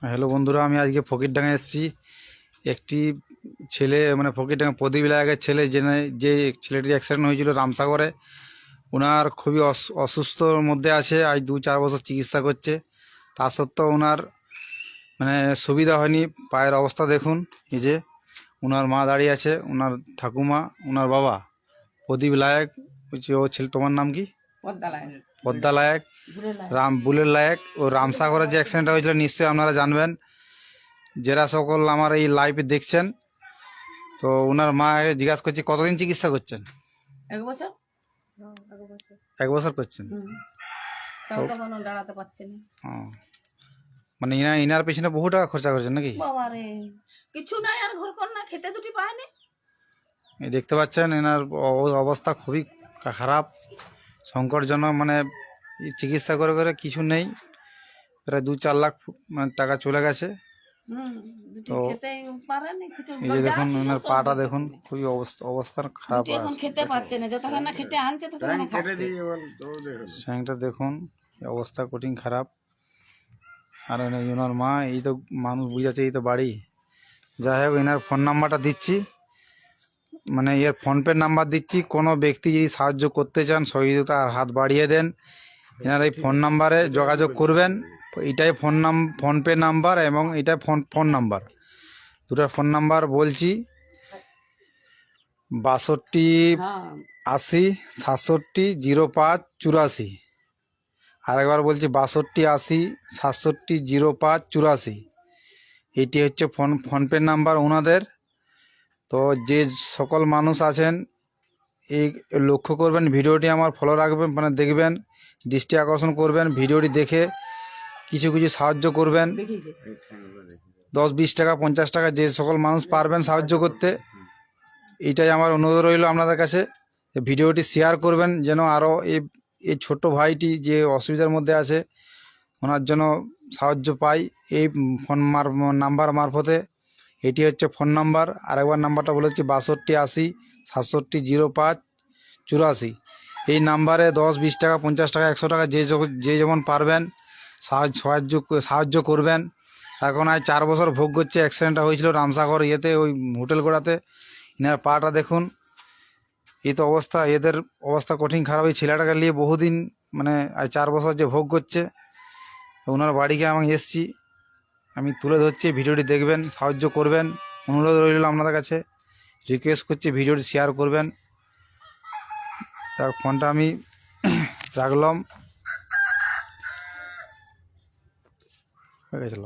Hello বন্ধুরা, আমি আজকে ফকিরডাঙ্গা এসেছি। একটি ছেলে মানে ফকিরডাঙ্গা প্রদীপ লায়েকের ছেলে যে ছেলেটির অ্যাক্সিডেন্ট হয়েছিল রামসাগরে, ওনার খুবই অসুস্থর মধ্যে আছে। আজ 2-4 বছর চিকিৎসা করছে, তা সত্ত্বেও ওনার মানে সুবিধা হয়নি। পায়ের অবস্থা দেখুন, এই যে ওনার মা দাঁড়িয়ে আছে, ওনার ঠাকুমা, ওনার বাবা প্রদীপ লায়েক বলছি। ও ছেলে তোমার নাম কি? পদ্মা লায়েক, বুলের লায়েক। ও রামসাগরের যে অ্যাক্সিডেন্টটা হয়েছিল নিশ্চয়ই আপনারা জানবেন, যারা সকল আমার এই লাইভে দেখছেন। তো ওনার মা জিজ্ঞাসা করছি কতদিন চিকিৎসা করছেন? 1 বছর। 1 বছর করছেন। তাও তখন দাঁড়াতে পারছে না। মানে ইনার পেছনে বহু টাকা খরচা করছেন নাকি? বাবারে, কিছু নাই আর ঘর কর না, খেতে দুটি পায়নি। এই দেখতে পাচ্ছেন এনার অবস্থা খুবই খারাপ, সংকটজনক। মানে চিকিৎসা করে করে কিছু নেই, প্রায় 2-4 লাখ মানে টাকা চলে গেছে। দুটি খেতে পারেনি কিছু। এই যে দেখুন ওনার পাটা দেখুন, খুবই অবস্থা খারাপ। এখন খেতে পাচ্ছে না, যতক্ষণ না খেতে আনছে ততক্ষণ খাচ্ছে। স্যাংটা দেখুন, অবস্থা কঠিন খারাপ। আর ওনার মা, এই তো মানুষ বুঝাচ্ছে, এই তো বাড়ি। যাই হোক, এনার ফোন নাম্বারটা দিচ্ছি, মানে এর ফোনপে নাম্বার দিচ্ছি। কোনো ব্যক্তি যদি সাহায্য করতে চান, সহযোগিতার হাত বাড়িয়ে দেন, এনার এই ফোন নাম্বারে যোগাযোগ করবেন। এটাই ফোনপে নাম্বার এবং এটাই ফোন নাম্বার, দুটো ফোন নাম্বার বলছি। 62 80 67 05 84। আরেকবার বলছি, 62 80 67 05 84। এটি হচ্ছে ফোনপে নাম্বার ওনাদের। তো যে সকল মানুষ আছেন, এই লক্ষ্য করবেন, ভিডিওটি আমার ফলো রাখবেন, মানে দেখবেন, দৃষ্টি আকর্ষণ করবেন, ভিডিওটি দেখে কিছু কিছু সাহায্য করবেন। 10-20 টাকা 50 টাকা যে সকল মানুষ পারবেন সাহায্য করতে, এইটাই আমার অনুরোধ রইল আপনাদের কাছে। ভিডিওটি শেয়ার করবেন, যেন আরও এই ছোট্ট ভাইটি যে অসুবিধার মধ্যে আছে, ওনার জন্য সাহায্য পাই এই ফোন নাম্বার মারফতে। এটি হচ্ছে ফোন নাম্বার। আরেকবার নাম্বারটা বলেছি, 62 80 67 05 84। এই নাম্বারে 10-20 টাকা 50 টাকা 100 টাকা যে যেমন পারবেন সাহায্য করবেন। এখন আজ 4 বছর ভোগ করছে। অ্যাক্সিডেন্টটা হয়েছিল রামসাগর ইয়েতে, ওই হোটেল গোড়াতে। এনার পাটা দেখুন, এই তো অবস্থা। এদের অবস্থা কঠিন খারাপ। এই ছেলেটাকে নিয়ে বহুদিন, মানে আজ 4 বছর যে ভোগ করছে। ওনার বাড়িকে আমি এসছি, আমি তুলে ধরছি। ভিডিওটি দেখবেন, সাহায্য করবেন, অনুরোধ রইল আপনাদের কাছে। রিকোয়েস্ট করছি ভিডিওটি শেয়ার করবেন। তার ফোনটা আমি রাখলাম, হয়ে গেছিল।